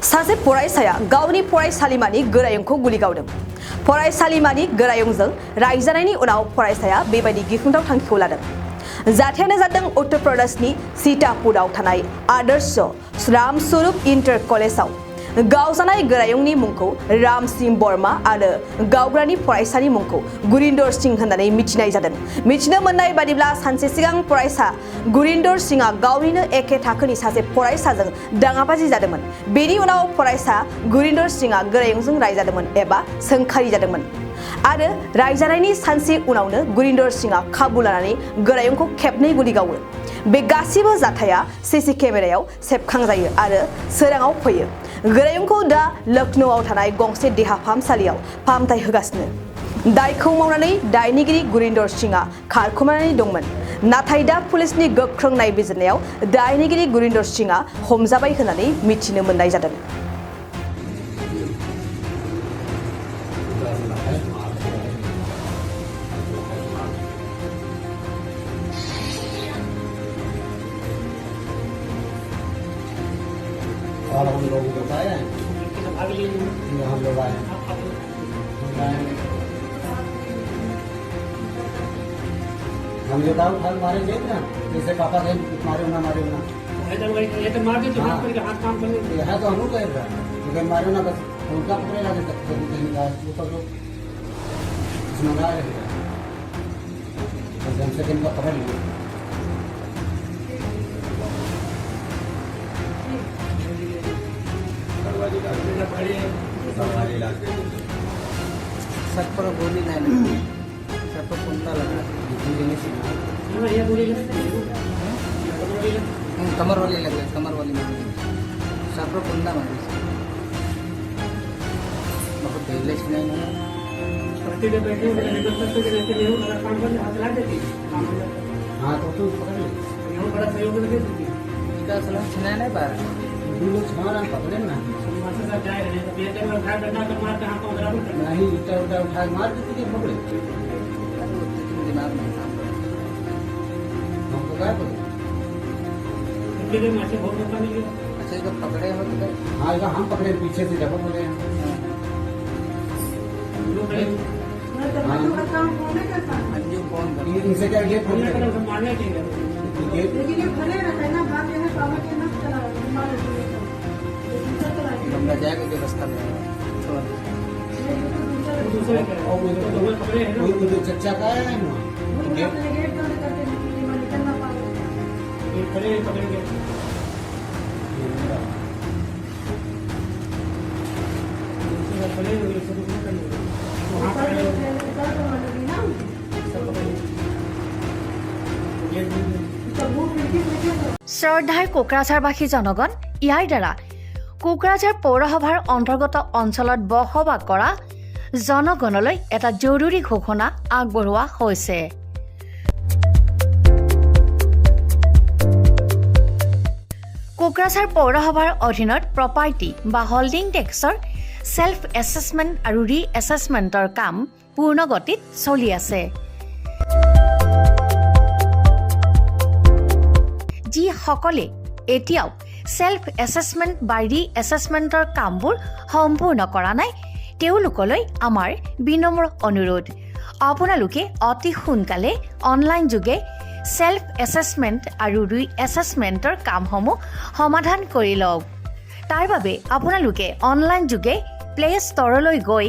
सासे फरायसाया गावनि फरायसालिमानि गोरायुंखौ गुलि गावदों। फरायसालिमानि गोरायुंजों रायजानायनि उनाव फरायसाया बेबायदि गिख्रंथाव थांखिखौ लादों। जाथायानो जादों उत्तर प्रदेशनि सीतापुराव थानाय आदर्श रामस्वरूप इंटर कलेजाव गावजानाय गोरायुंनि मुंखौ राम सिंह बर्मा आरो गावग्रानि फरायसानि मुंखौ गुरिंदर सिंह होननानै मिथिनाय जादों। मिथिनो मोननाय बादिब्ला सानसे सिगां फरायसा गुरिंदर सिंहआ गावनिनो एखे थाखोनि सासे फरायसाजों दाङाबाजि जादोंमोन। बेनि उनाव फरायसा गुरिंदर सिंहआ गोरायुंजों रायजादोंमोन एबा सोंखारि जादोंमोन आरो रायजानायनि सानसे उनावनो गुरिंदर सिंहआ खाबु लानानै गोरायुंखौ खेबनै गुलि गावो। बे गासिबो जाथाया सीसी केमेरायाव सेबखांजायो आरो सोराङाव फैयो। गोरायुंखौ दा लखनौआव थानाय गंसे देहा फाहामसालियाव फाहामथाय होगासिनो। दायखौ मावनानै दायनिगिरि गुरिंदर सिंहआ खारखोमानानै दंमोन। नाथाय दा पुलिसनि गोख्रों नायबिजिरनायाव दायनिगिरि गुरिंदर सिंहआ हमजाबाय होननानै मिथिनो मोननाय जादों। और हम लोग बताए हम लोग आए हम ये दाव उठा मारे देख ना जैसे पापा थे मारे ना ये तो मार देते हाथ काम कर लेते हैं तो हम लोग कह रहे लेकिन मारे ना बस उनका पकड़े ना देते कहीं का ऊपर तो सुना रहे तो हमसे दिन का पकड़ लिए सर पर गोली नहीं लगी सर पर कुंडा लगा कमर वाली लगे कमर वाली सर पर कुंडा मारी बहुत पहले से नहीं हाँ तो तू पकड़ ले छिना नहीं पा रहा पकड़े ना नहीं इटा उठा उठा मार देते पकड़े दिमाग में हमको क्या बोले अच्छा इधर पकड़े हो तो हाँ इधर हम पकड़े पीछे से जब बोले इनसे क्या ये फोन जाएगा व्यवस्था में चर्चा का है শ্ৰদ্ধাৰ কোকৰাঝাৰবাসী জনগণ ইয়াৰ দ্বাৰা কোকৰাঝাৰ পৌৰসভাৰ অন্তৰ্গত অঞ্চলত বসবাস কৰা জনগণলৈ এটা জৰুৰী ঘোষণা আগবঢ়োৱা হৈছে। কোকৰাঝাৰ পৌৰসভাৰ অধীনত প্ৰপাৰ্টি বা হোল্ডিং টেক্সৰ সেল্ফ এছেছমেণ্ট আৰু ৰি এছেছমেণ্টৰ কাম পূৰ্ণ গতিত চলি আছে। যিসকলে এতিয়াও সেল্ফ এছেছমেণ্ট বা ৰি এছেছমেণ্টৰ কামবোৰ সম্পূৰ্ণ কৰা নাই তেওঁলোকলৈ আমাৰ বিনম্ৰ অনুৰোধ, আপোনালোকে অতি সোনকালে অনলাইন যোগে সেল্ফ এছেছমেণ্ট আৰু ৰি এছেছমেণ্টৰ কামসমূহ সমাধান কৰি লওক। তাৰ বাবে আপোনালোকে অনলাইন যোগে প্লে ষ্টৰলৈ গৈ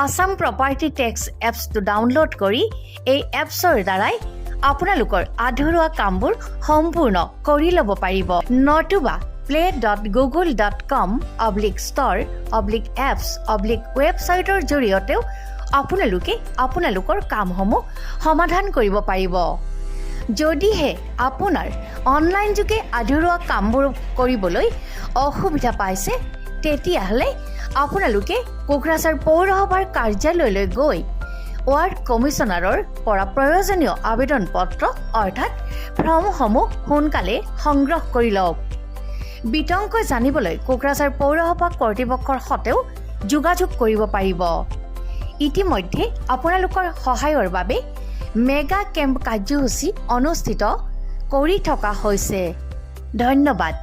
আসাম প্ৰপাৰ্টি টেক্স এপছটো ডাউনলোড কৰি এই এপছৰ দ্বাৰাই আপোনালোকৰ আধৰুৱা কামবোৰ সম্পূৰ্ণ কৰি ল'ব পাৰিব। নতুবা play.google.com/store/apps/ৱেবছাইটৰ জৰিয়তেও আপোনালোকে আপোনালোকৰ কামসমূহ সমাধান কৰিব পাৰিব। যদিহে আপোনাৰ অনলাইন যোগে আধৰুৱা কামবোৰ কৰিবলৈ অসুবিধা পাইছে তেতিয়াহ'লে আপোনালোকে কোকৰাঝাৰ পৌৰসভাৰ কাৰ্যালয়লৈ গৈ ৱাৰ্ড কমিছনাৰৰ পৰা প্ৰয়োজনীয় আবেদন পত্ৰ অৰ্থাৎ ফৰ্মসমূহ সোনকালে সংগ্ৰহ কৰি লওক। বিতংকৈ জানিবলৈ কোকৰাঝাৰ পৌৰসভা কৰ্তৃপক্ষৰ সৈতেও যোগাযোগ কৰিব পাৰিব। ইতিমধ্যে আপোনালোকৰ সহায়ৰ বাবে মেগা কেম্প কাৰ্যসূচী অনুষ্ঠিত কৰি থকা হৈছে। ধন্যবাদ।